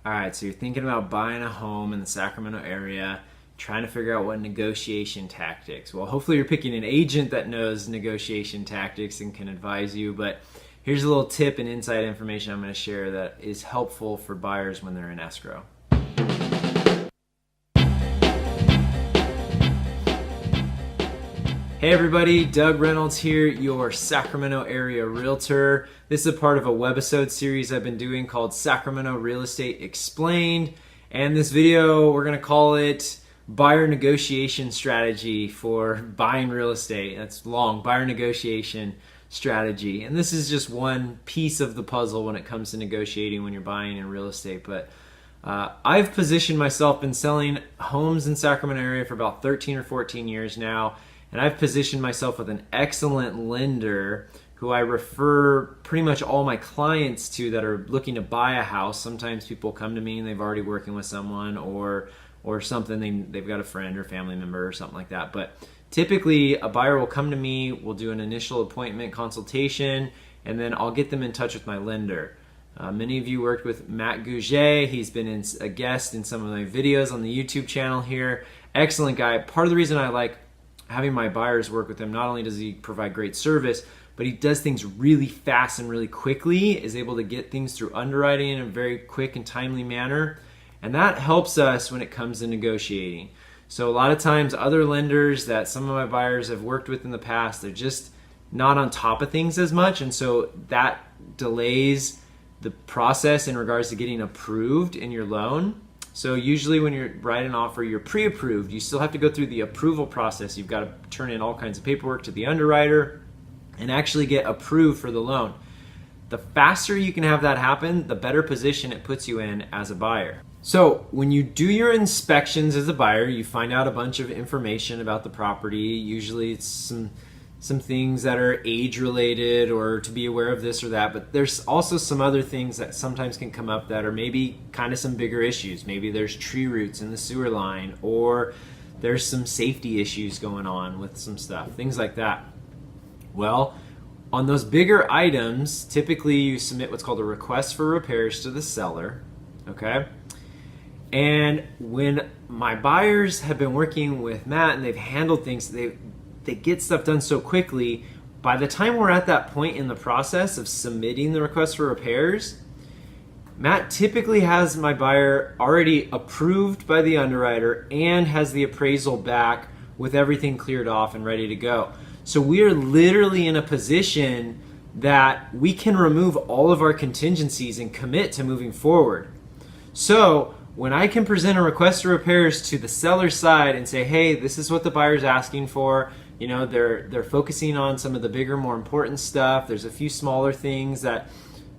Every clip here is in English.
All right, so you're thinking about buying a home in the Sacramento area, trying to figure out what negotiation tactics. Well, hopefully you're picking an agent that knows negotiation tactics and can advise you, but here's a little tip and inside information I'm going to share that is helpful for buyers when they're in escrow. Hey everybody, Doug Reynolds here, your Sacramento area realtor. This is a part of a webisode series I've been doing called Sacramento Real Estate Explained. And this video, we're gonna call it Buyer Negotiation Strategy for Buying Real Estate. That's long, Buyer Negotiation Strategy. And this is just one piece of the puzzle when it comes to negotiating when you're buying in real estate. But I've positioned myself in selling homes in Sacramento area for about 13 or 14 years now. And I've positioned myself with an excellent lender who I refer pretty much all my clients to that are looking to buy a house. Sometimes people come to me and they've already working with someone or something, they've got a friend or family member or something like that. But typically a buyer will come to me, we'll do an initial appointment consultation, and then I'll get them in touch with my lender. Many of you worked with Matt Gouget. He's been a guest in some of my videos on the YouTube channel here. Excellent guy. Part of the reason I like having my buyers work with him, not only does he provide great service, but he does things really fast and really quickly, is able to get things through underwriting in a very quick and timely manner. And that helps us when it comes to negotiating. So a lot of times other lenders that some of my buyers have worked with in the past, they're just not on top of things as much. And so that delays the process in regards to getting approved in your loan. So usually when you're writing an offer, you're pre-approved. You still have to go through the approval process. You've got to turn in all kinds of paperwork to the underwriter and actually get approved for the loan. The faster you can have that happen, the better position it puts you in as a buyer. So when you do your inspections as a buyer, you find out a bunch of information about the property. Usually it's some things that are age related or to be aware of this or that, but there's also some other things that sometimes can come up that are maybe kind of some bigger issues. Maybe there's tree roots in the sewer line, or there's some safety issues going on with some stuff, things like that. Well, on those bigger items, typically you submit what's called a request for repairs to the seller, okay? And when my buyers have been working with Matt and they've handled things, they get stuff done so quickly. By the time we're at that point in the process of submitting the request for repairs, Matt typically has my buyer already approved by the underwriter and has the appraisal back with everything cleared off and ready to go. So we are literally in a position that we can remove all of our contingencies and commit to moving forward. So when I can present a request for repairs to the seller side and say, hey, this is what the buyer's asking for, you know, they're focusing on some of the bigger, more important stuff. There's a few smaller things that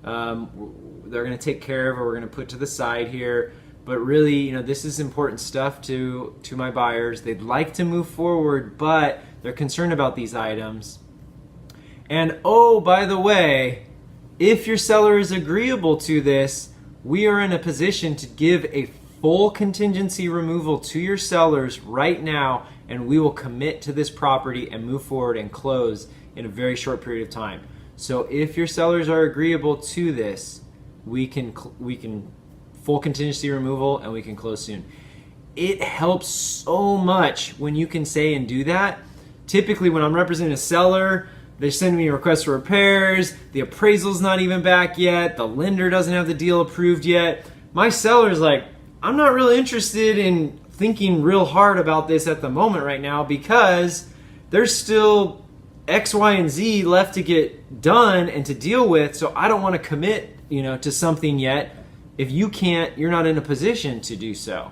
they're going to take care of or we're going to put to the side here. But really, you know, this is important stuff to my buyers. They'd like to move forward, but they're concerned about these items. And oh, by the way, if your seller is agreeable to this, we are in a position to give a full contingency removal to your sellers right now, and we will commit to this property and move forward and close in a very short period of time. So if your sellers are agreeable to this, we can full contingency removal and we can close soon. It helps so much when you can say and do that. Typically when I'm representing a seller, they send me a request for repairs, the appraisal's not even back yet, the lender doesn't have the deal approved yet. My seller's like, I'm not really interested in thinking real hard about this at the moment right now because there's still X, Y, and Z left to get done and to deal with, so I don't want to commit, you know, to something yet. If you can't, you're not in a position to do so.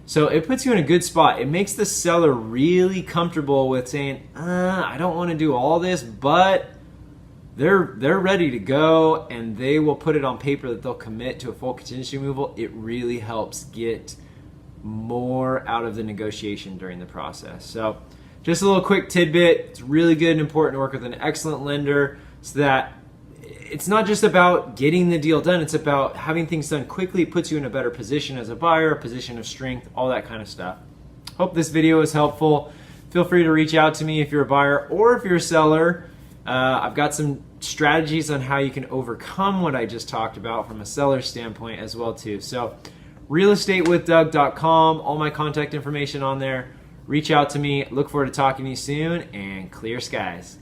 So it puts you in a good spot. It makes the seller really comfortable with saying, I don't want to do all this, but they're ready to go and they will put it on paper that they'll commit to a full contingency removal. It really helps get more out of the negotiation during the process. So just a little quick tidbit. It's really good and important to work with an excellent lender so that it's not just about getting the deal done, it's about having things done quickly. It puts you in a better position as a buyer, a position of strength, all that kind of stuff. Hope this video is helpful. Feel free to reach out to me if you're a buyer or if you're a seller. I've got some strategies on how you can overcome what I just talked about from a seller standpoint as well too. So realestatewithdoug.com, all my contact information on there. Reach out to me. Look forward to talking to you soon, and clear skies.